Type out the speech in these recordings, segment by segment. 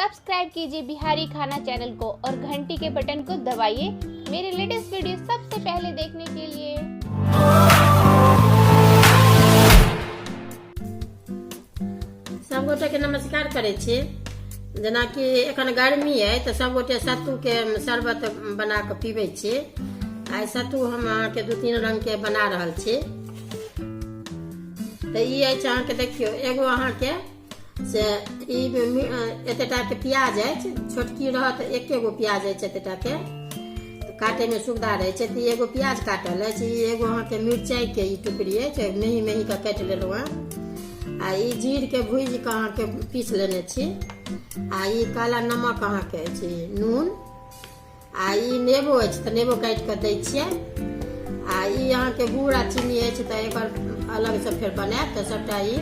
Subscribe कीजिए बिहारी खाना channel को और घंटी के बटन को दबाइए मेरे लेटेस्ट वीडियो सबसे पहले देखने के लिए। सब गोटे के नमस्कार करे छी। जेना कि एखन गर्मी है तो सब गोटे सत्तू के शरबत बना के पीबे छी। आई सत्तू हम अहाँके 2-3 रंग के बना रहल छी। तो ये अहाँके देखियो, एगो अहाँके से एते टाइप के प्याज है, छोटकी रहत एकेगो प्याज है एते टाइप के, तो काटे में सुविधा रहे छै। तो एगो प्याज काटल है, एगो अहाँके मिरचाई के ई टुकड़ी है, मेही मेही के काट लेलहुँ हँ। आ ई जीर के भूज के अहाँके पीस लेने छी। आ ई काला नमक अहाँके छै, नून। आ ई नेबो अछि तो नेबो काट के दै छियै। आ ई अहाँके गुड़ आ चीनी अछि तो एकर अलग से फिर बनायब। तो सबटा ई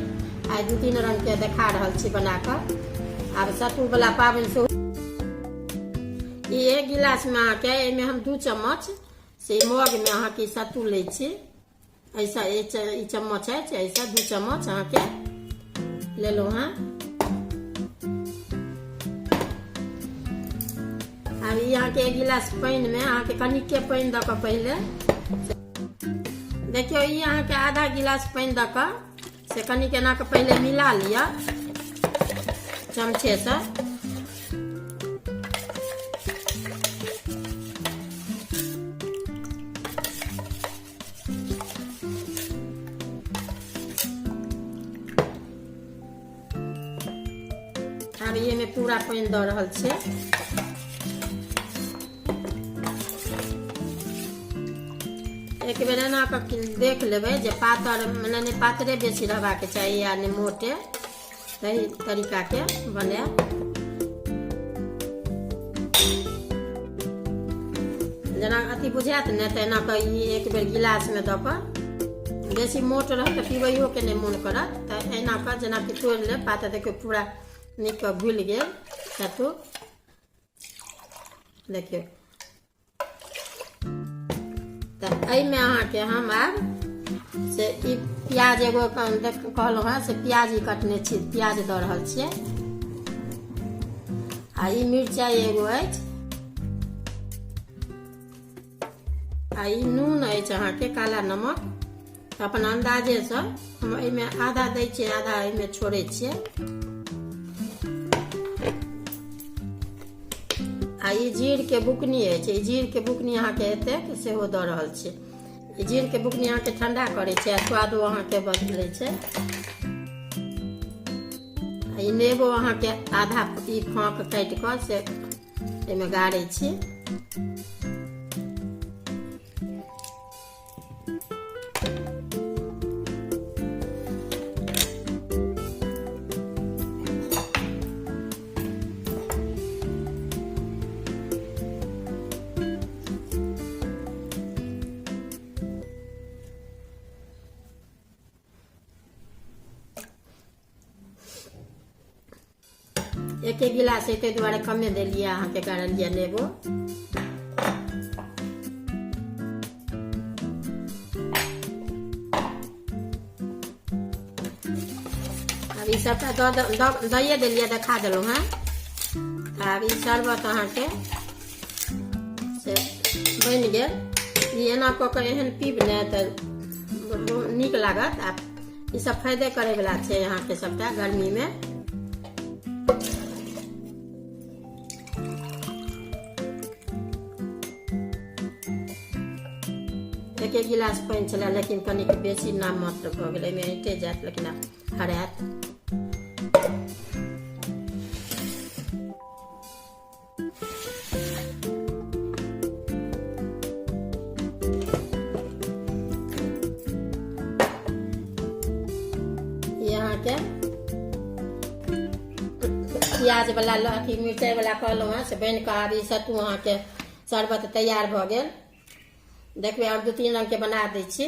आई 2-3 रंग के देखा रहल छी बना कर। आब सत्तू वाला पाबनि से एक गिलास में अहाँके एहिमे हम 2 चम्मच से मग में अहाँके सत्तू लै छी। ऐसा ई चम्मच है, ऐसा 2 चम्मच अहाँके लेलहुँ हँ। अब अहाँके 1 गिलास पानि में अहाँके कनिके पानि दऽ कऽ पहिले देखियो, ई अहाँके आधा गिलास पानि दऽ कऽ से कनिक एना के पहले मिला लिया चमचे से। अब ये में पूरा पानी दऽ रहल छै। एक बेर एना के देख लेबै जे पातर मने पातरे बेसी रहबाक चाहिए या नहीं मोटे, सही तरीका के बने। जना अति बुझात ने तो एना के एक बेर गिलास में दऽ कऽ, बेसी मोट रह तो पीबैयो के नहीं मन करत। तो एना के जना कि तोड़ ले पात, देखियो पूरा नीक घुल गेल सत्तू। देखियो तो में अहाँके हम आब से ई प्याज एगो कहलहुँ हँ से प्याज ही कटने छी, प्याज दऽ रहल छियै। आ ई मिरचाई एगो अछि। आ ई नून अछि अहाँके काला नमक। अपन अंदाजे से हम एहिमे आधा दै छियै, आधा एहिमे छोड़ै छियै। आ ई जीर के बुकनी अछि, जीर के बुकनी अहाँके एतेक सेहो दऽ रहल छियै। ई जीर के बुकनी अहाँके ठंडा करे छै, स्वादो अहाँके बदलै छै। आ ई नेबो अहाँके आधा ई फाँक काटि कऽ से एहिमे गाड़ै छी। एक गिलास है ताहि दुआरे कमे देलियै अहाँके गाड़लियै नेबो। अब ई सबटा दइए देलियै, देखा देलहुँ हँ। आब ई शरबत अहाँके से बनि गेल। ई एना कऽ के एहन पीब ने तऽ नीक लागत। आ ई सब फायदे करे वाला छै अहाँके सबटा गर्मी में। एक गिलास पानी छला, लेकिन कनिक बेसी नमक भऽ गेल, एहिमे ऐंठे जायत लेकिन आब हरायत। यहाँ के प्याज वाला अथी मिरचाई वाला कहलहुँ हँ से बनि कऽ आब ई सत्तू अहाँके शरबत तैयार भऽ गेल। देखिए और 2-3 रंग के बना दै छी।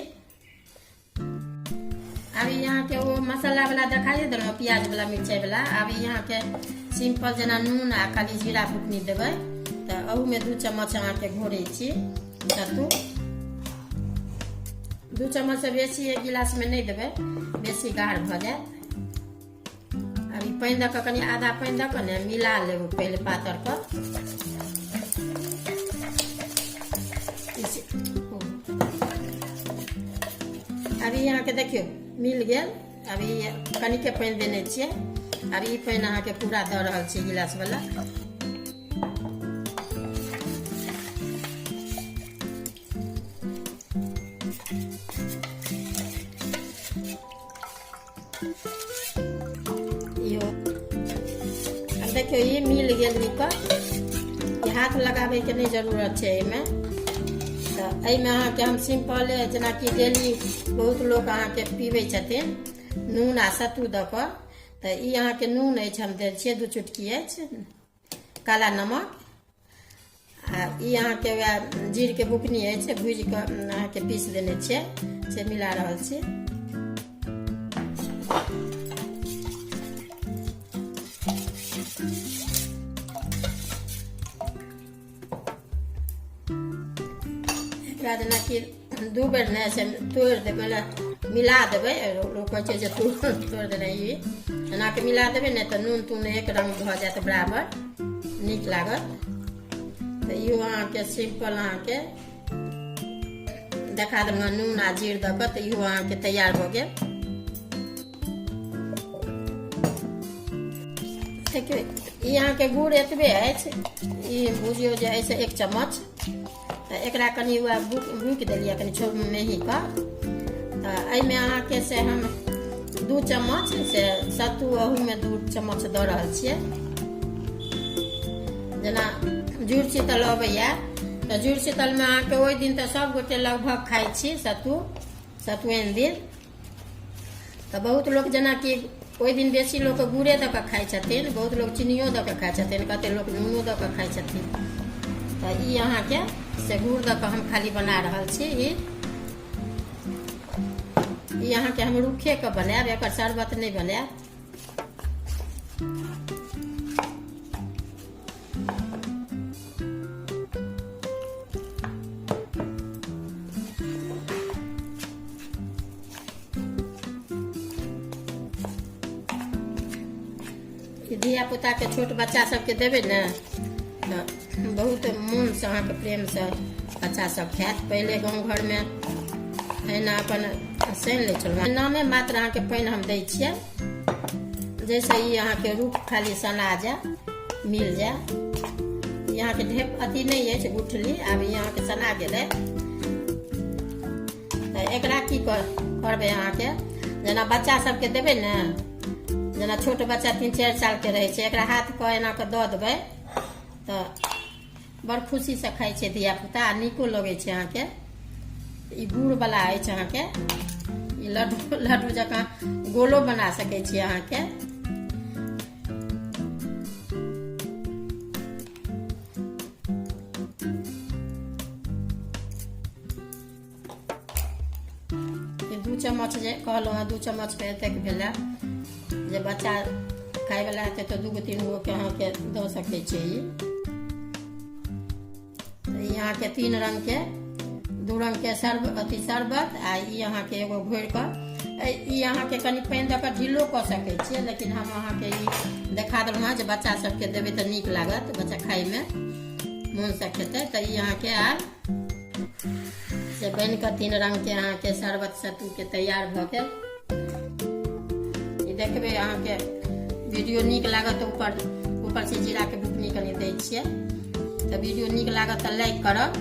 अभी यहाँ के वो मसाला वाला दिखाई देलहुँ, प्याज वाला मिरचाई वाला। अभी यहाँ के सिंपल जना नून आ खाली जीरा बुकनी देबै। तो अहू में 2 चम्मच अहाँके घोरै छी सत्तू। 2 चम्मच से बेसी 1 गिलास में नहीं देबै, बेसी गाढ़ भऽ जायत। अभी पानि दऽ कऽ कनि आधा पानि दऽ कऽ ने मिला लेब पहिले पातर पर। अभी अहाँके देखियौ मिल गेल। अभी कनिके पानि देने छियै। अभी ई पानि अहाँके पूरा दऽ रहल छियै गिलास वाला। देखियो ये मिल गेल नीक। हाथ लगाबे के नहीं जरूरत है एहिमे। तो एहिमे अहाँके हम सिंपल जेना कि डेली बहुत लोग अहाँके पीबै छथिन नून आ सत्तू दऽ कऽ। तो ई अहाँके नून अछि हम दै छियै 2 चुटकी अछि काला नमक। आ ई अहाँके वएह जीर के बुकनी अछि भूजि कऽ अहाँके पीस देने छियै से मिला रहल छी। जेना कि 2 बेर ने से तोड़ि देबै मिला देबै। लोग कहै छै जे तोड़ि देने ई एना के मिला देबै ने तऽ नून तून एक रंग भऽ जायत बराबर नीक लागत। तऽ इहो अहाँके सिंपल अहाँके देखा देलहुँ नून आ जीर दऽ कऽ। तऽ इहो अहाँके तैयार भऽ गेल। देखियौ ई अहाँके गुड़ एतबे अछि। ई बुझियौ जे एहिसँ 1 चम्मच। तो एकरा कनि भूकि देलियै कनि छोट मेही कऽ। तो एहिमे अहाँके से हम 2 चम्मच से सत्तू अहूमे 2 चम्मच दऽ रहल छियै। जेना जुड़ शीतल अबैया तऽ जुड़ शीतलमे अहाँके ओहि दिन तऽ सब गोटे लगभग खाइ छी सतुआइन दिन। तऽ बहुत लोग जेना कि ओहि दिन बेसी लोग गुड़े दऽ कऽ खाइ छथिन। बहुत लोग चीनियो दऽ कऽ खाइ छथिन। कते लोग नूनो दऽ कऽ खाइ छथिन। तऽ ई अहाँके से गुड़ दऽ कऽ हम खाली बना रहल छी। ई अहाँके हम रूखे के बनायब एकर शरबत नहीं बनायब। धिया पुता के छोट बच्चा सबके देबै ने तो बहुत मन से अहाँके प्रेम से बच्चा सब खायत। पहले गाँव घर में एना अपन सानि लै छलहुँ। नामे मात्र अहाँके पानि हम दै छियै जैसे ई अहाँके रूप खाली सना जाए मिल जाए। ई अहाँके ढेप अथी नहीं अछि गुठली। आब ई अहाँके सना गेलै। तऽ एकरा की करबै अहाँके जेना बच्चा सबके देबै ने। जेना छोट बच्चा 3-4 साल के रहे छै एकरा हाथ पर एना के दऽ देबै तऽ बड़ खुशी से खाइ छै धिया पुता। नीको लगै छै अहाँके। ई गुड़ वाला अछि अहाँके। ई लड्डू जकाँ गोलो बना सकै छी अहाँके। ई 2 चम्मच जे कहलहुँ हँ 2 चम्मच पे एतेक भेलै। जे बच्चा खाय वाला हेतै तो 2-3 गो के अहाँके दऽ सकै छै। ई अहाँके 3 रंग के 2 रंग के शरबत आ ई अहाँके एगो घोरि कऽ ई अहाँके कनि पानि दऽ कऽ ढिलो कऽ सकै छियै। लेकिन हम अहाँके ई देखा देलहुँ हँ जे बच्चा सबके देबै तऽ नीक लागत। बच्चा खायमे मोन से खेतै। तऽ ई अहाँके आब से बनि कऽ 3 रंग के अहाँके शरबत सत्तू के तैयार भऽ गेल। देखबै अहाँके वीडियो नीक लागत तऽ ऊपर से जीरा के बुकनी कनि दै छियै। तऽ वीडियो नीक लागत तऽ लाइक करब।